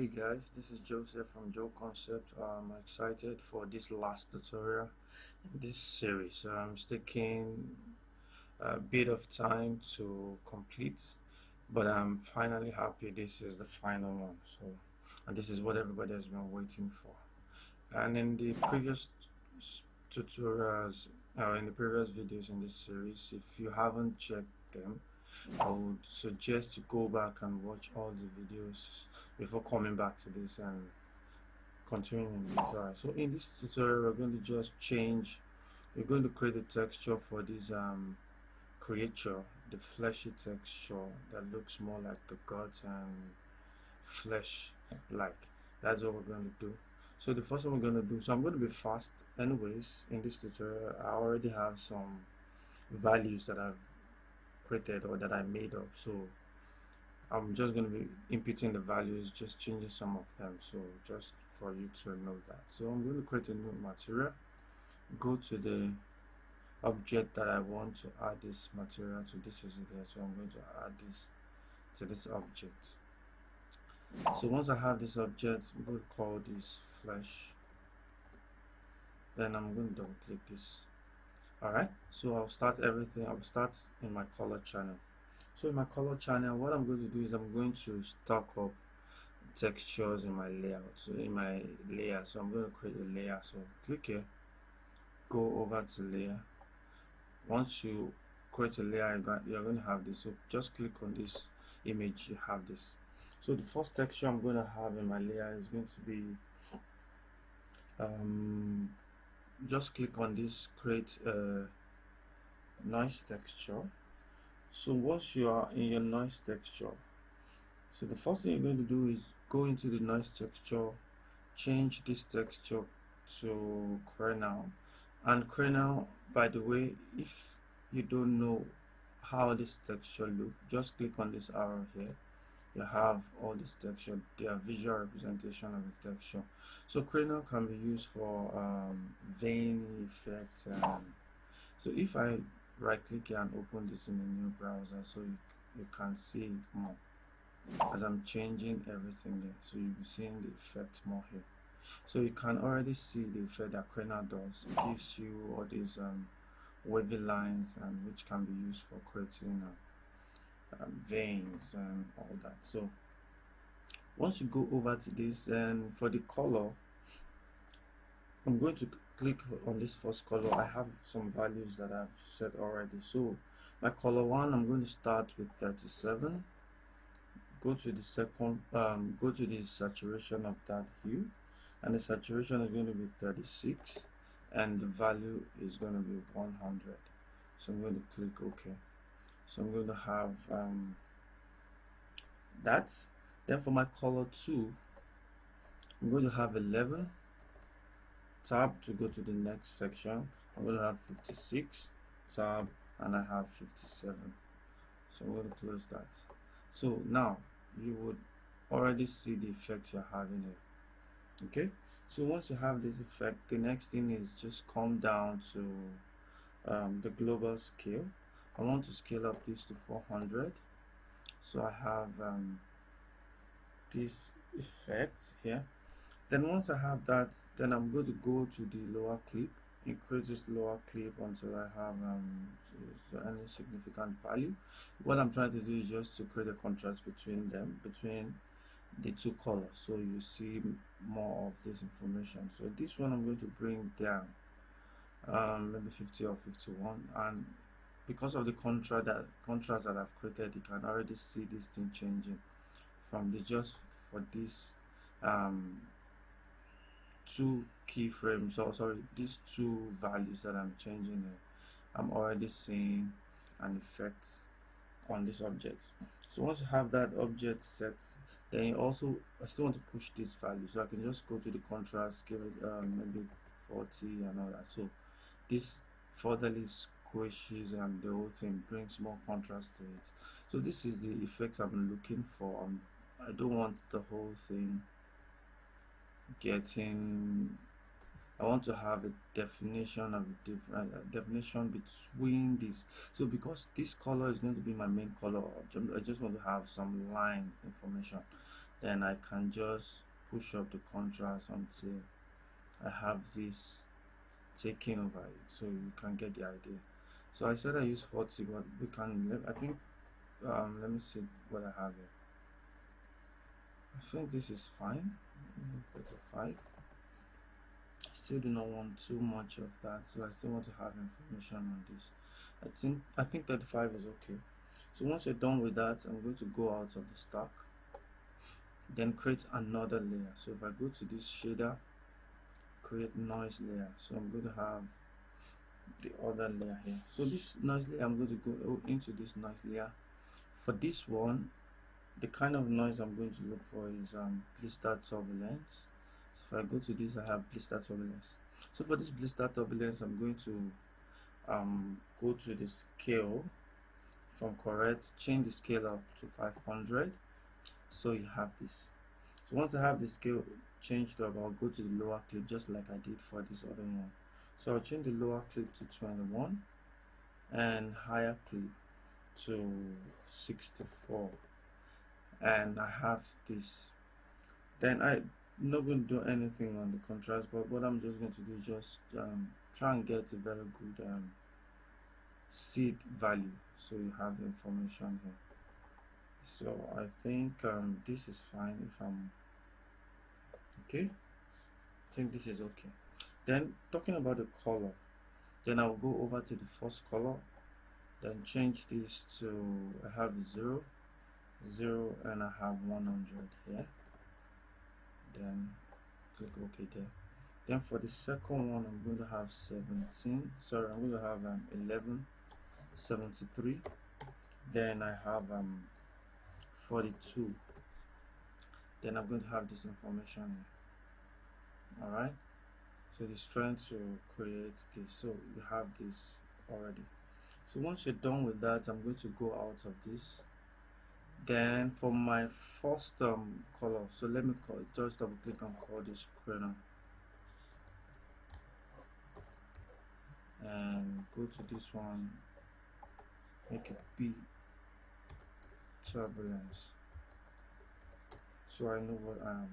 Hey guys, this is Joseph from Jouleconcepts. I'm excited for this last tutorial in this series. It's taking a bit of time to complete, but I'm finally happy this is the final one. And this is what everybody has been waiting for. And in the previous tutorials, in the previous videos in this series, if you haven't checked them, I would suggest you go back and watch all the videos before coming back to this and continuing this. Alright, so in this tutorial we're going to just we're going to create a texture for this creature, the fleshy texture that looks more like the guts and flesh like. That's what we're going to do. So the first one we're going to do, so I'm going to be fast anyways. In this tutorial I already have some values that I've created or that I made up, so I'm just going to be inputting the values, just changing some of them, so just for you to know that. So I'm going to create a new material, go to the object that I want to add this material to. This is it there, so I'm going to add this to this object. So once I have this object, I'm going to call this flesh, then I'm going to double click this. Alright, so I'll start everything. I'll start in my color channel. So in my color channel, what I'm going to do is I'm going to stock up textures in my layout. So in my layer, so I'm going to create a layer. So click here, go over to layer. Once you create a layer, you're going to have this. So just click on this image, you have this. So the first texture I'm going to have in my layer is going to be just click on this, create a noise texture. So once you are in your noise texture, so the first thing you're going to do is go into the noise texture, change this texture to kernel. And kernel, by the way, if you don't know how this texture looks, just click on this arrow here. You have all this texture, they are visual representation of the texture. So kernel can be used for vein effects. So if I right click here and open this in a new browser, so you can see it more as I'm changing everything there, so you'll be seeing the effect more here. So you can already see the effect that kernel does. It gives you all these wavy lines, and which can be used for creating veins and all that. So once you go over to this, and for the color, I'm going to click on this first color. I have some values that I've set already. So my color 1, I'm going to start with 37. Go to the second, go to the saturation of that hue, and the saturation is going to be 36, and the value is going to be 100. So I'm going to click OK. So I'm going to have that. Then for my color 2, I'm going to have 11. Tab to go to the next section. I'm going to have 56. Tab, and I have 57. So I'm going to close that. So now you would already see the effect you're having here. Okay, so once you have this effect, the next thing is just come down to the global scale. I want to scale up this to 400. So I have this effect here. Then once I have that, then I'm going to go to the lower clip, increase this lower clip until I have any significant value. What I'm trying to do is just to create a contrast between them, between the two colors, so you see more of this information. So this one I'm going to bring down maybe 50 or 51, and because of the contrast that I've created, you can already see this thing changing from the just for this two keyframes, or sorry, these two values that I'm changing here. I'm already seeing an effect on this object. So once you have that object set, then you also, I still want to push this value, so I can just go to the contrast, give it maybe 40 and all that. So this furtherly squishes and the whole thing brings more contrast to it. So this is the effect I'm looking for. I don't want the whole thing getting, I want to have a definition of different definition between this. So because this color is going to be my main color, I just want to have some line information then I can just push up the contrast until I have this taking over it, so you can get the idea. So I said I use 40, but we can, I think, let me see what I have here. I think this is fine. 35. Still do not want too much of that, so I still want to have information on this. I think 35 is okay. So once you're done with that, I'm going to go out of the stack, then create another layer. So if I go to this shader, create noise layer, so I'm going to have the other layer here. So this noise layer, I'm going to go into this noise layer. For this one, the kind of noise I'm going to look for is blister turbulence. So if I go to this, I have blister turbulence. So for this blister turbulence, I'm going to go to the scale from correct, change the scale up to 500. So you have this. So once I have the scale changed up, I'll go to the lower clip just like I did for this other one. So I'll change the lower clip to 21 and higher clip to 64, and I have this. Then I'm not going to do anything on the contrast, but what I'm just going to do is just try and get a very good seed value, so you have the information here. So I think this is fine. If I'm okay, I think this is okay. Then talking about the color, then I'll go over to the first color, then change this to, I have 0, 0, and I have 100 here. Then click OK there. Then for the second one, I'm going to have 17. Sorry, I'm going to have 1173. Then I have 42. Then I'm going to have this information here. All right. So it's trying to create this. So you have this already. So once you're done with that, I'm going to go out of this. Then for my first color, so let me just double click and call this kernel, and go to this one, make it B turbulence. So I know what I'm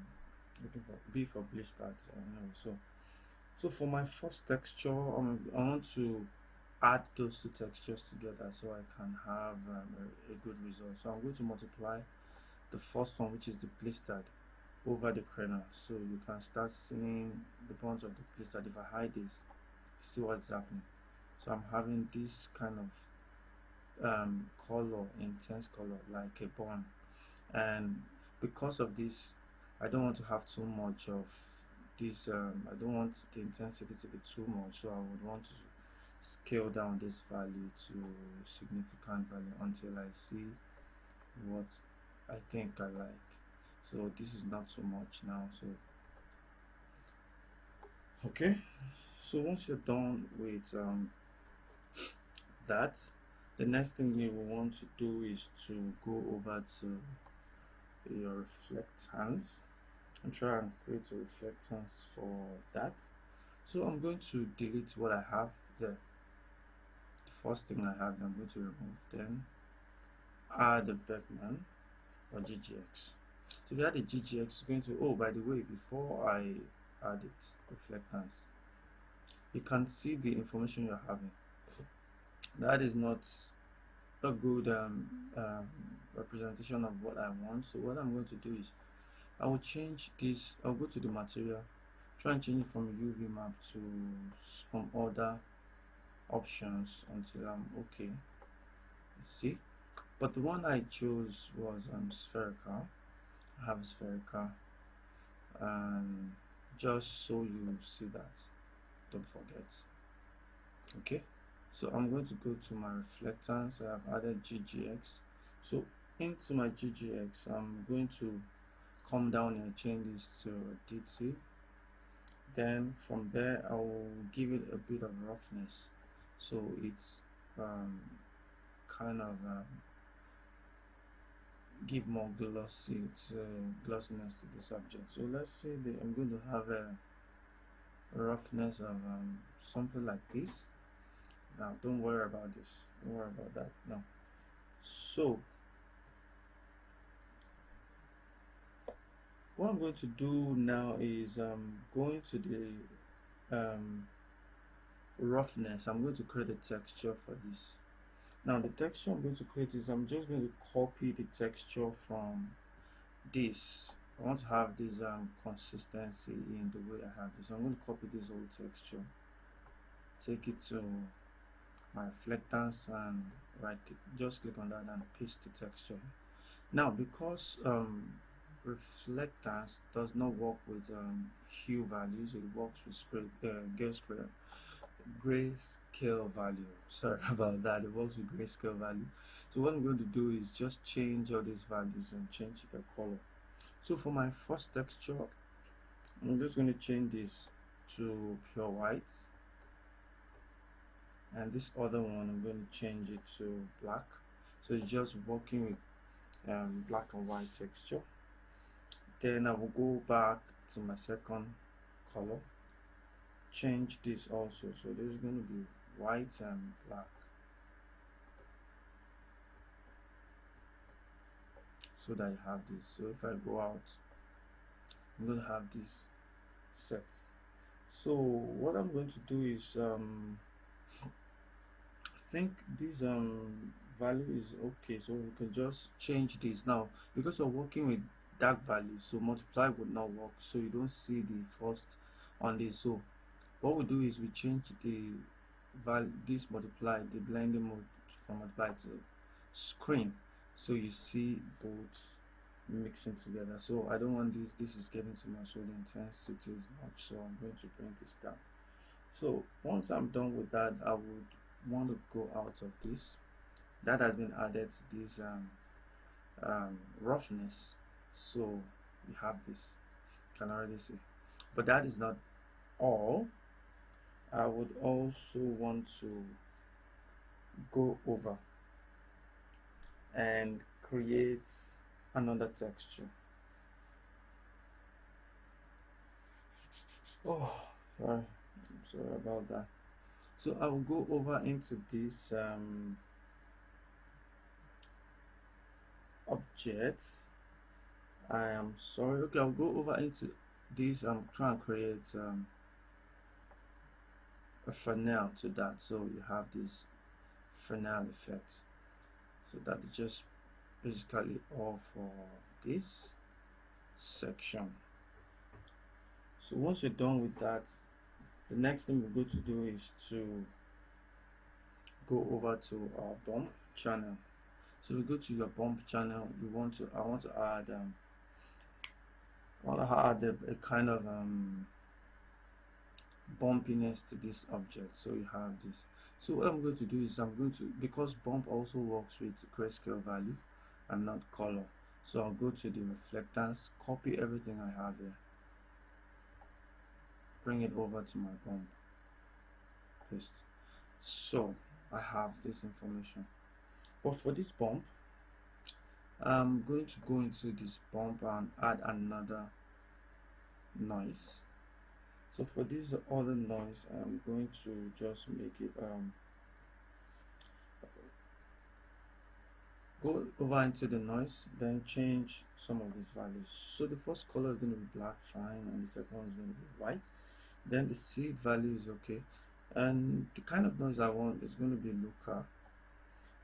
looking for. B for bleach start. So for my first texture, I want to add those two textures together so I can have a good result. So I'm going to multiply the first one, which is the blistered, over the kernel, so you can start seeing the points of the blistered. If I hide this, see what's happening. So I'm having this kind of color, intense color, like a bone, and because of this, I don't want to have too much of this. I don't want the intensity to be too much, so I would want to scale down this value to significant value until I see what I think I like. So this is not so much now. So okay, so once you're done with that, the next thing you will want to do is to go over to your reflectance and try and create a reflectance for that. So I'm going to delete what I have there. The first thing I have, I'm going to remove, then add the Beckman or GGX. So if you add the GGX, it's going to, oh, by the way, before I add it, reflectance, you can see the information you're having. That is not a good representation of what I want. So what I'm going to do is I will change this. I'll go to the material, try and change it from UV map to some other options until I'm okay. See, but the one I chose was spherical. I have a spherical, and just so you see that, don't forget. Okay, so I'm going to go to my reflectance. I have added GGX. So into my GGX, I'm going to come down and change this to additive. Then from there, I will give it a bit of roughness, so it's kind of give more glossy, glossiness to the subject. So let's say that I'm going to have a roughness of something like this. Now don't worry about this, don't worry about that now. So what I'm going to do now is going to the roughness. I'm going to create a texture for this. Now the texture I'm going to create is, I'm just going to copy the texture from this. I want to have this consistency in the way I have this. So I'm going to copy this whole texture, take it to my reflectance and just click on that and paste the texture. Now because reflectance does not work with hue values, it works with grayscale value. Sorry about that, it works with grayscale value. So what I'm going to do is just change all these values and change the color. So for my first texture, I'm just going to change this to pure white, and this other one I'm going to change it to black. So it's just working with black and white texture. Then I will go back to my second color, change this also, so there's going to be white and black, so that I have this. So if I go out, I'm going to have this set. So what I'm going to do is I think this value is okay, so we can just change this. Now because we're working with dark values, so multiply would not work, so you don't see the first on this. So what we do is we change the value, this multiply, the blending mode from multiply to screen, so you see both mixing together. So I don't want this is getting too much, so the intensity is much, so I'm going to bring this down. So once I'm done with that, I would want to go out of this. That has been added to this roughness, so we have this, you can already see. But that is not all. I would also want to go over and create another texture. Oh, sorry, I'm sorry about that. So I will go over into this object. I am sorry. Okay, I'll go over into this. I'm trying to create a funnel to that, so you have this funnel effect. So that is just basically all for this section. So once you're done with that, the next thing we're going to do is to go over to our bump channel. So we go to your bump channel. I want to add a kind of bumpiness to this object. So you have this. So what I'm going to do is because bump also works with grayscale value and not color, so I'll go to the reflectance, copy everything I have here, bring it over to my bump, paste. So I have this information, but for this bump I'm going to go into this bump and add another noise. So for this other noise, I'm going to just make it go over into the noise, then change some of these values. So the first color is going to be black, fine, and the second one is going to be white. Then the seed value is okay, and the kind of noise I want is going to be looker.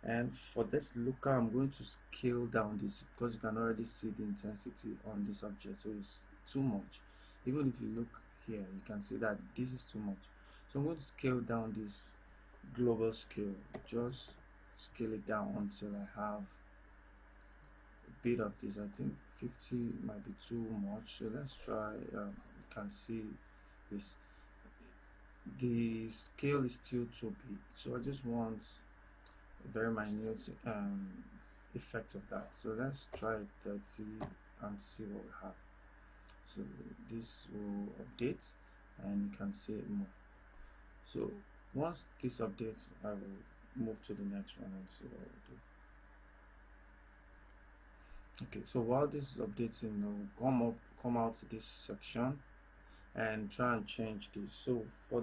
And for this looker, I'm going to scale down this, because you can already see the intensity on this object, so it's too much. Even if you look here, you can see that this is too much. So I'm going to scale down this global scale, just scale it down until I have a bit of this. I think 50 might be too much, so let's try. You can see this, the scale is still too big, so I just want a very minute effect of that. So let's try 30 and see what we have. So this will update and you can see it more. So once this updates, I will move to the next one and see what we do. Okay, so while this is updating, come out to this section and try and change this. So for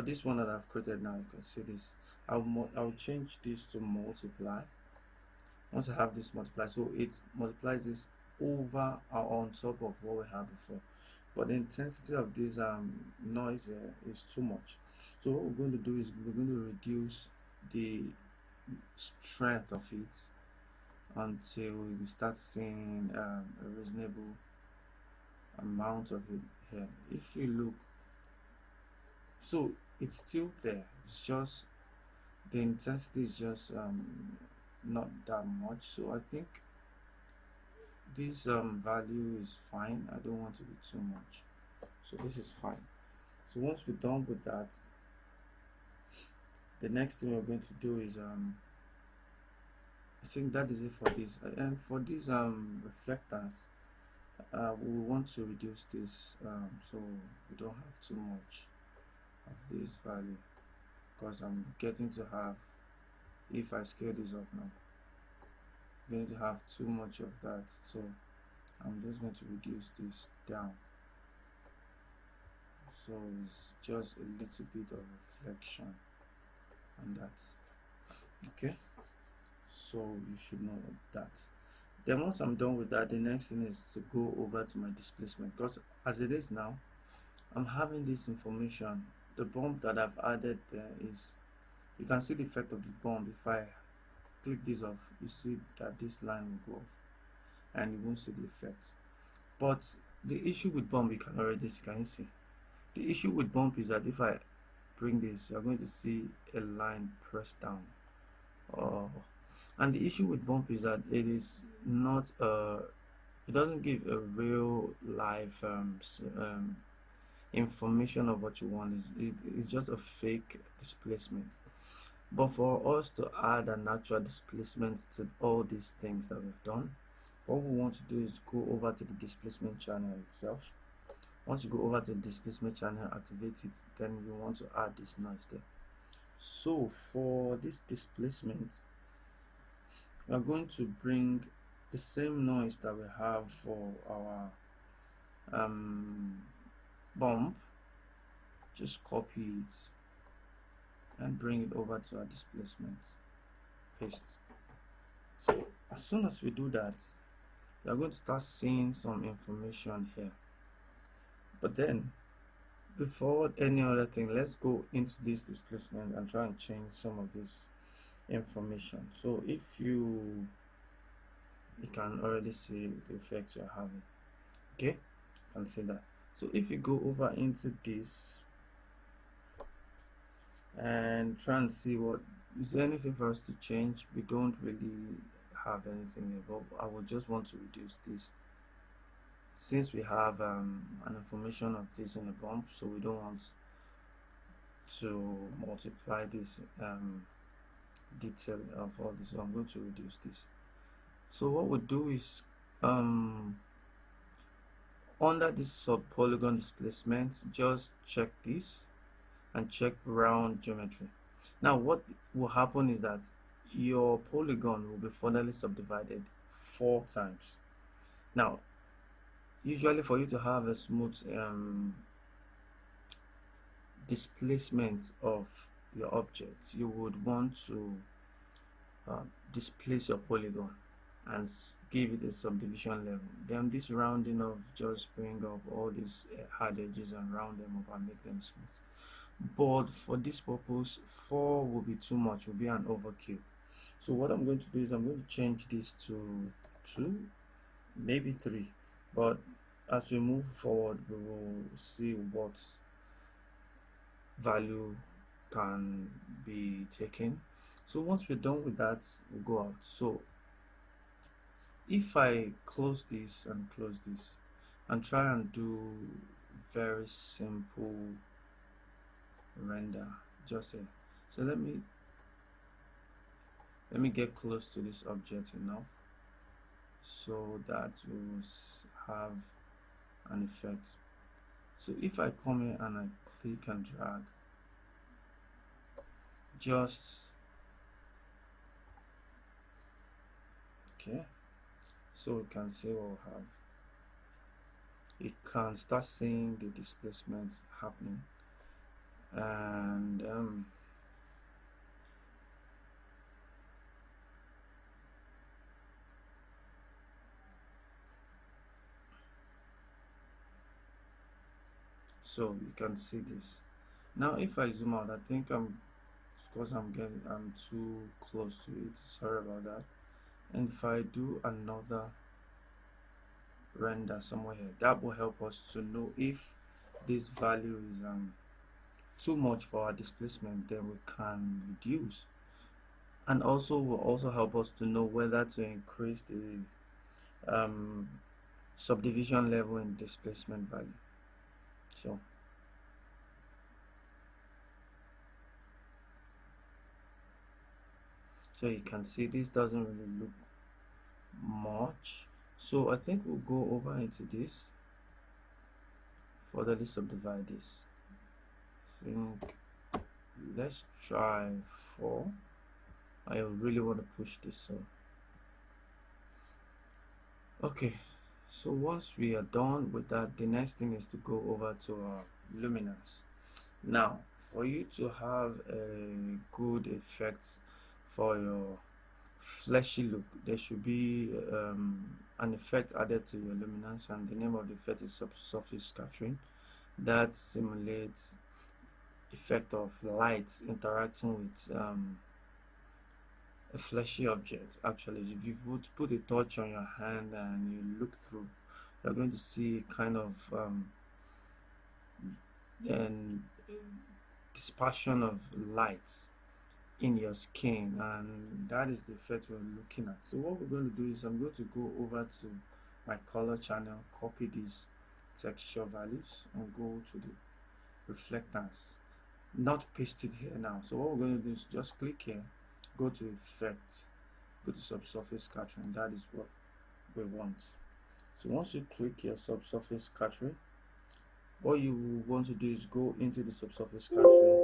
this one that I've created now, you can see this. I'll change this to multiply. Once I have this multiply, so it multiplies this over or on top of what we had before, but the intensity of this noise is too much. So what we're going to do is we're going to reduce the strength of it until we start seeing a reasonable amount of it here. If you look, so it's still there, it's just the intensity is just not that much. So I think this value is fine. I don't want to be too much, so this is fine. So once we're done with that, the next thing we're going to do is I think that is it for this. And for this reflectance, we want to reduce this so we don't have too much of this value, because I'm getting to have, if I scale this up now, I'm going to have too much of that. So I'm just going to reduce this down, so it's just a little bit of reflection on that. Okay, so you should know that. Then once I'm done with that, the next thing is to go over to my displacement, because as it is now, I'm having this information. The bump that I've added there is, you can see the effect of the bump. If I click this off, you see that this line will go off and you won't see the effect. But the issue with bump, you can already see, the issue with bump is that if I bring this, you're going to see a line pressed down. And the issue with bump is that it is not it doesn't give a real live information of what you want. It's just a fake displacement. But for us to add an actual displacement to all these things that we've done, what we want to do is go over to the displacement channel itself. Once you go over to the displacement channel, activate it, then you want to add this noise there. So for this displacement, we are going to bring the same noise that we have for our bump. Just copy it and bring it over to our displacement, paste. So as soon as we do that, we are going to start seeing some information here. But then before any other thing, let's go into this displacement and try and change some of this information. So if you can already see the effects you're having. Okay, you can see that. So if you go over into this and try and see what is there anything for us to change. We don't really have anything here, but I would just want to reduce this, since we have an information of this in the bump, so we don't want to multiply this detail of all this. So I'm going to reduce this. So what we'll do is under this sub-polygon displacement, just check this and check round geometry. Now what will happen is that your polygon will be furtherly subdivided 4 times. Now usually for you to have a smooth displacement of your object, you would want to displace your polygon and give it a subdivision level. Then this rounding of just bring up all these hard edges and round them up and make them smooth. But for this purpose, 4 will be too much, will be an overkill. So what I'm going to do is I'm going to change this to 2, maybe 3. But as we move forward, we will see what value can be taken. So once we're done with that, we'll go out. So if I close this and close this and try and do very simple render just here. So let me get close to this object enough so that we will have an effect. So if I come here and I click and drag, just okay, so we can see what we have. You can start seeing the displacement happening, and So you can see this. Now if I zoom out, I think I'm too close to it, sorry about that. And if I do another render somewhere here, that will help us to know if this value is too much for our displacement, then we can reduce. And also will also help us to know whether to increase the subdivision level in displacement value. So you can see this doesn't really look much. So I think we'll go over into this, furtherly subdivide this. I think let's try 4. I really want to push this, so okay. So once we are done with that, the next thing is to go over to our luminance. Now for you to have a good effect for your fleshy look, there should be an effect added to your luminance, and the name of the effect is subsurface scattering. That simulates effect of light interacting with a fleshy object. Actually, if you put a torch on your hand and you look through, you're going to see kind of dispersion of light in your skin, and that is the effect we're looking at. So what we're going to do is I'm going to go over to my color channel, copy these texture values and go to the reflectance, not paste it here now. So what we're going to do is just click here, go to effect, go to subsurface scattering. That is what we want. So once you click your subsurface scattering, what you want to do is go into the subsurface scattering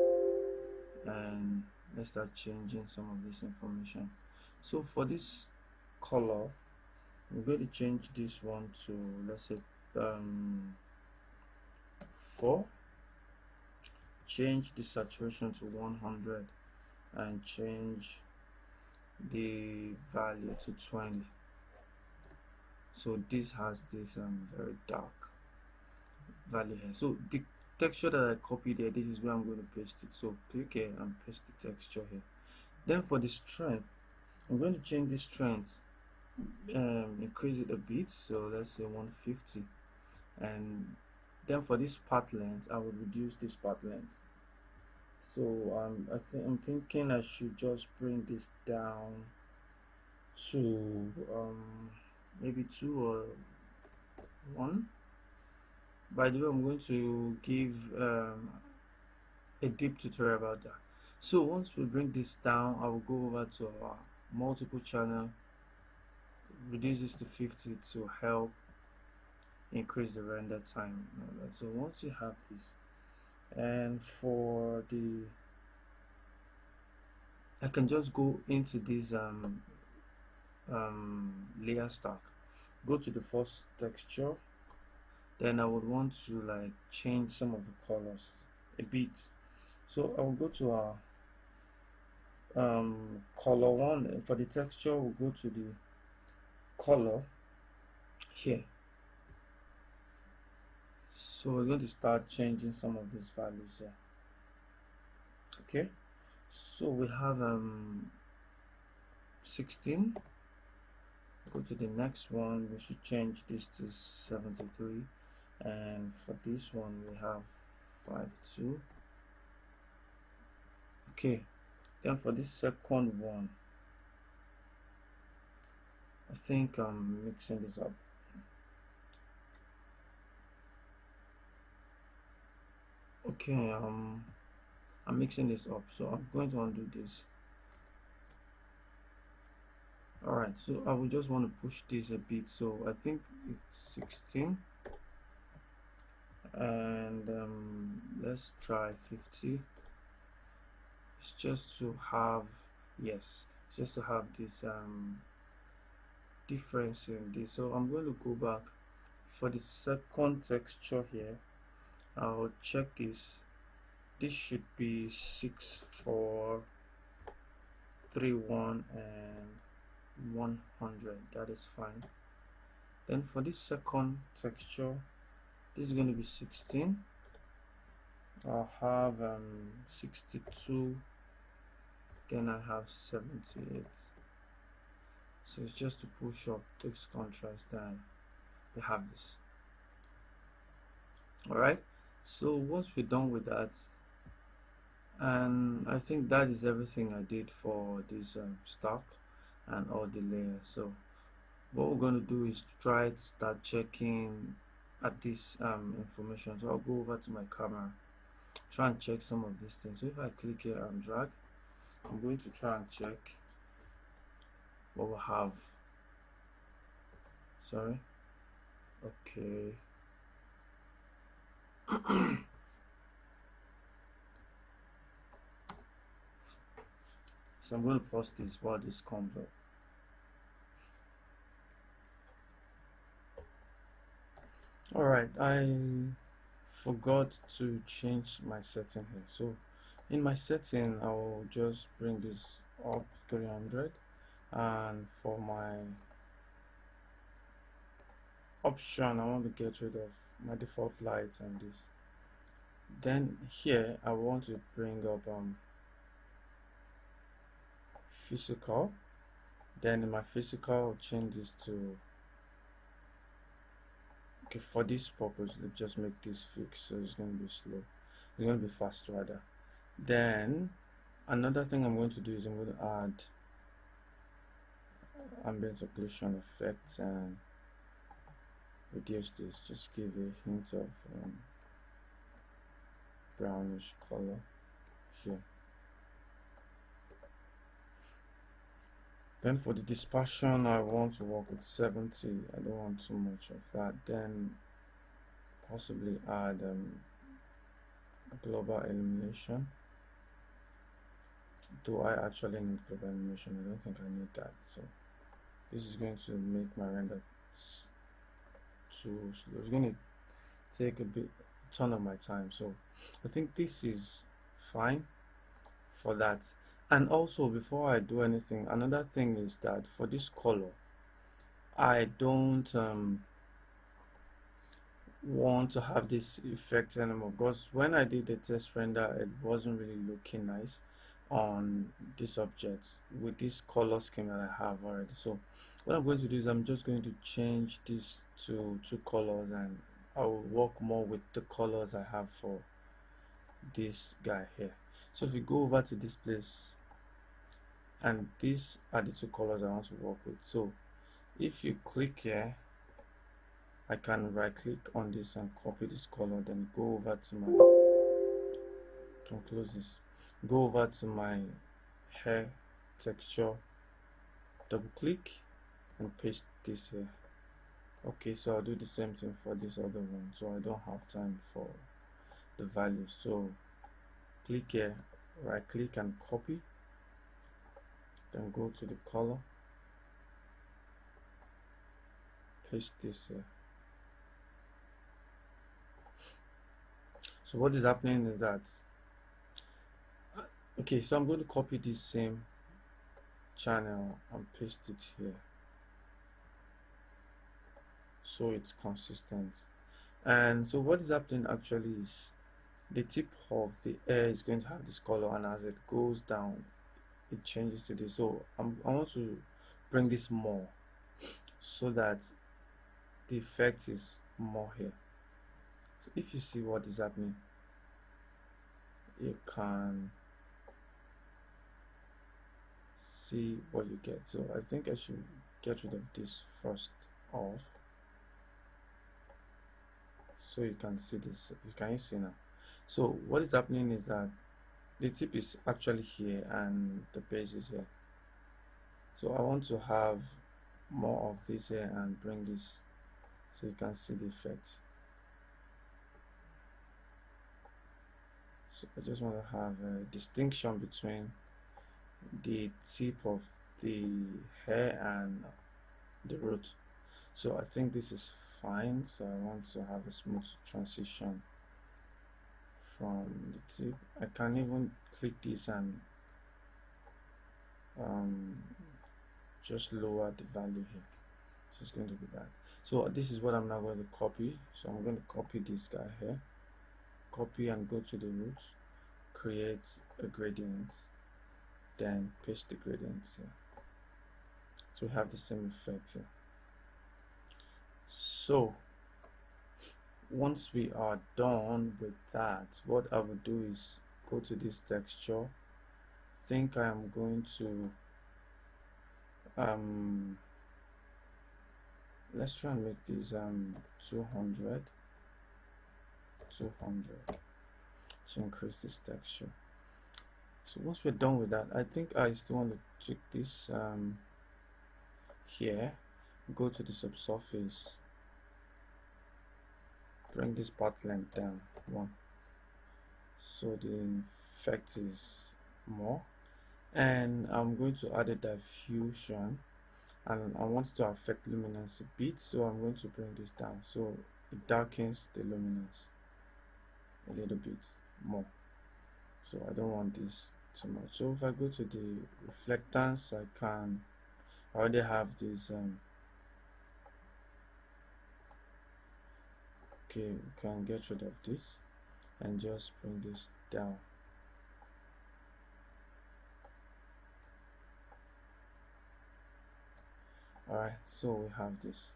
and let's start changing some of this information. So for this color, I'm going to change this one to, let's say 4. Change the saturation to 100 and change the value to 20. So this has this very dark value here. So the texture that I copied here, this is where I'm going to paste it. So click here and paste the texture here. Then for the strength, I'm going to change the strength, increase it a bit, so let's say 150. And then for this path length, I will reduce this path length. So I'm thinking I should just bring this down to maybe 2 or 1. By the way, I'm going to give a deep tutorial about that. So once we bring this down, I will go over to our multiple channel, reduce this to 50 to help increase the render time. So once you have this, and for the, I can just go into this layer stack, go to the first texture, then I would want to like change some of the colors a bit. So I will go to our color one. For the texture, we'll go to the color here. So we're going to start changing some of these values here. Okay, so we have 16. Go to the next one, we should change this to 73, and for this one we have 52. Okay, then for this second one, I think I'm mixing this up. Okay, I'm mixing this up, so I'm going to undo this. Alright, so I will just want to push this a bit, so I think it's 16, and let's try 50. It's just to have, yes, just to have this difference in this. So I'm going to go back for the second texture here. I'll check this. This should be 6431 and 100. That is fine. Then for this second texture, this is going to be 16, I'll have 62, then I have 78. So it's just to push up this contrast, and we have this. Alright, so once we're done with that, and I think that is everything I did for this stock and all the layers. So what we're going to do is try to start checking at this information. So I'll go over to my camera, try and check some of these things. So if I click here and drag, I'm going to try and check what we have. Sorry. Okay. So I'm going to pause this while this comes up. Alright, I forgot to change my setting here. So in my setting, I will just bring this up 300, and for my option, I want to get rid of my default lights and this. Then here I want to bring up physical. Then in my physical, I'll change this to, okay, for this purpose, let's just make this fixed, so it's going to be slow. It's going to be fast rather. Then another thing I'm going to do is I'm going to add ambient occlusion effect and reduce this, just give a hint of brownish color here. Then for the dispersion, I want to work with 70. I don't want too much of that. Then possibly add global illumination. Do I actually need global illumination? I don't think I need that. So this is going to make my render too slow. It's going to take a ton of my time. So I think this is fine for that. And also, before I do anything, another thing is that for this color, I don't want to have this effect anymore, because when I did the test render, it wasn't really looking nice on this object with this color scheme that I have already. So what I'm going to do is I'm just going to change this to 2 colors, and I will work more with the colors I have for this guy here. So if you go over to this place, and these are the 2 colors I want to work with. So if you click here, I can right click on this and copy this color, then go over to my, can close this, go over to my hair texture, double click and paste this here. Okay, so I'll do the same thing for this other one, so I don't have time for the value. So click here, right click and copy, then go to the color, paste this here. So what is happening is that, okay, so I'm going to copy this same channel and paste it here so it's consistent. And so what is happening actually is the tip of the air is going to have this color, and as it goes down it changes to this. So I want to bring this more so that the effect is more here. So if you see what is happening, you can see what you get. So I think I should get rid of this first off, so you can see this. You can see now. So what is happening is that the tip is actually here and the base is here. So I want to have more of this here and bring this so you can see the effects. So I just want to have a distinction between the tip of the hair and the root. So I think this is fine. So I want to have a smooth transition from the tip. I can even click this and just lower the value here. So it's going to be that. So this is what I'm now going to copy. So I'm going to copy this guy here, copy and go to the root, create a gradient, then paste the gradients here. So we have the same effect here. So once we are done with that, what I will do is go to this texture. I think I am going to let's try and make these 200 to increase this texture. So once we're done with that, I think I still want to tweak this here, go to the subsurface, bring this path length down 1, so the effect is more, and I'm going to add a diffusion, and I want to affect luminance a bit, so I'm going to bring this down so it darkens the luminance a little bit more. So I don't want this too much. So if I go to the reflectance, I already have this okay, we can get rid of this and just bring this down. Alright, so we have this.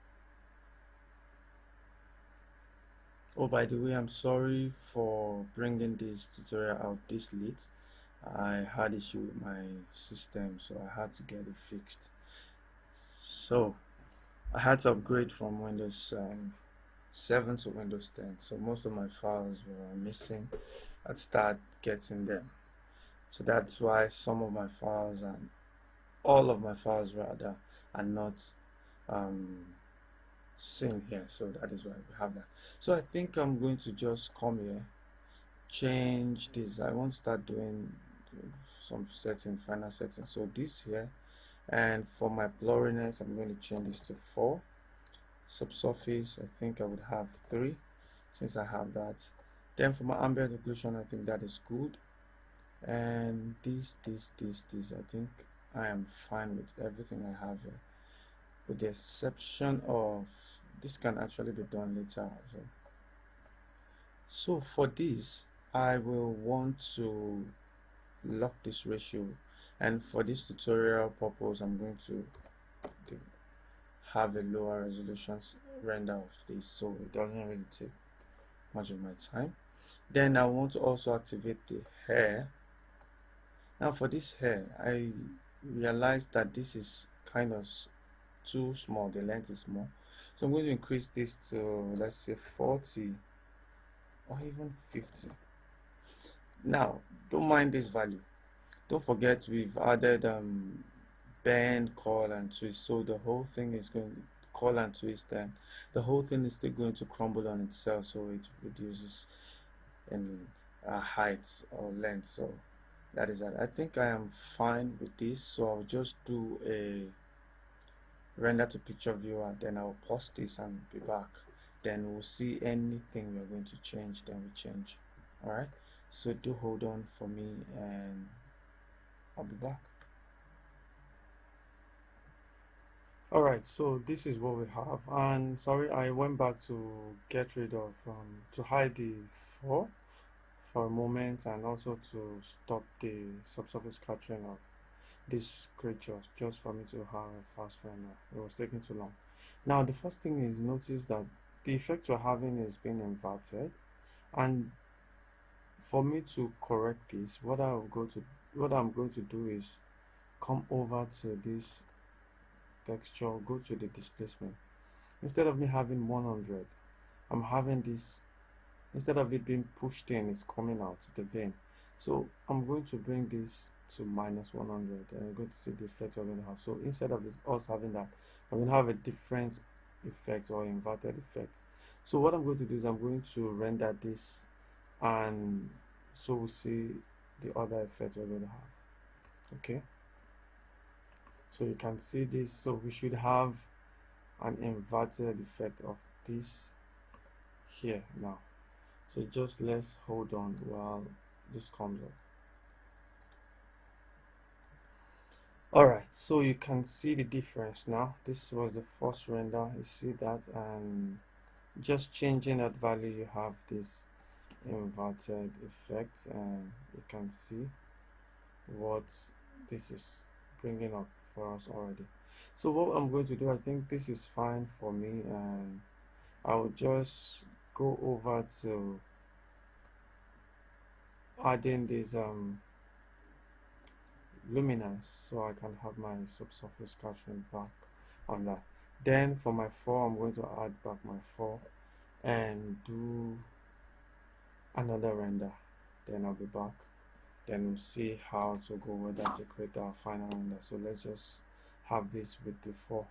Oh, by the way, I'm sorry for bringing this tutorial out this late. I had issue with my system, so I had to get it fixed. So I had to upgrade from Windows 7 to Windows 10, so most of my files were missing. I'd start getting them, so that's why some of my files, and all of my files rather, are not seen here. So that is why we have that. So I think I'm going to just come here, change this. I want to start doing some settings, final settings. So this here, and for my blurriness, I'm going to change this to 4. Subsurface, I think I would have 3, since I have that. Then for my ambient occlusion, I think that is good. And this, I think I am fine with everything I have here, with the exception of this can actually be done later also. So for this, I will want to lock this ratio, and for this tutorial purpose, I'm going to have a lower resolution render of this, so it doesn't really take much of my time. Then I want to also activate the hair. Now for this hair, I realized that this is kind of too small, the length is small, so I'm going to increase this to, let's say, 40 or even 50. Now don't mind this value, don't forget we've added bend, curl and twist, so the whole thing is going to curl and twist, and the whole thing is still going to crumble on itself, so it reduces in height or length. So that is that. I think I am fine with this, so I'll just do a render to picture viewer, then I'll pause this and be back. Then we'll see anything we're going to change, then we change. Alright, so do hold on for me and I'll be back. Alright, so this is what we have, and sorry, I went back to get rid of to hide the 4 for a moment, and also to stop the subsurface capturing of these creatures, just for me to have a fast render. It was taking too long. Now the first thing is, notice that the effect we're having is being inverted, and for me to correct this, what I'm going to do is come over to this texture, go to the displacement. Instead of me having 100, I'm having this, instead of it being pushed in, it's coming out the vein. So I'm going to bring this to -100, and you're going to see the effect we're going to have. So instead of us having that, I'm going to have a different effect or inverted effect. So what I'm going to do is I'm going to render this, and so we'll see the other effect we're going to have. Okay, so you can see this, so we should have an inverted effect of this here now. So just let's hold on while this comes up. Alright, so you can see the difference now. This was the first render, you see that, and just changing that value, you have this. inverted effect, and you can see what this is bringing up for us already. So what I'm going to do, I think this is fine for me, and I'll just go over to adding this luminance so I can have my subsurface capturing back on that. Then for my 4, I'm going to add back my 4 and do another render. Then I'll be back. Then we'll see how to go whether to create our final render. So let's just have this with the 4.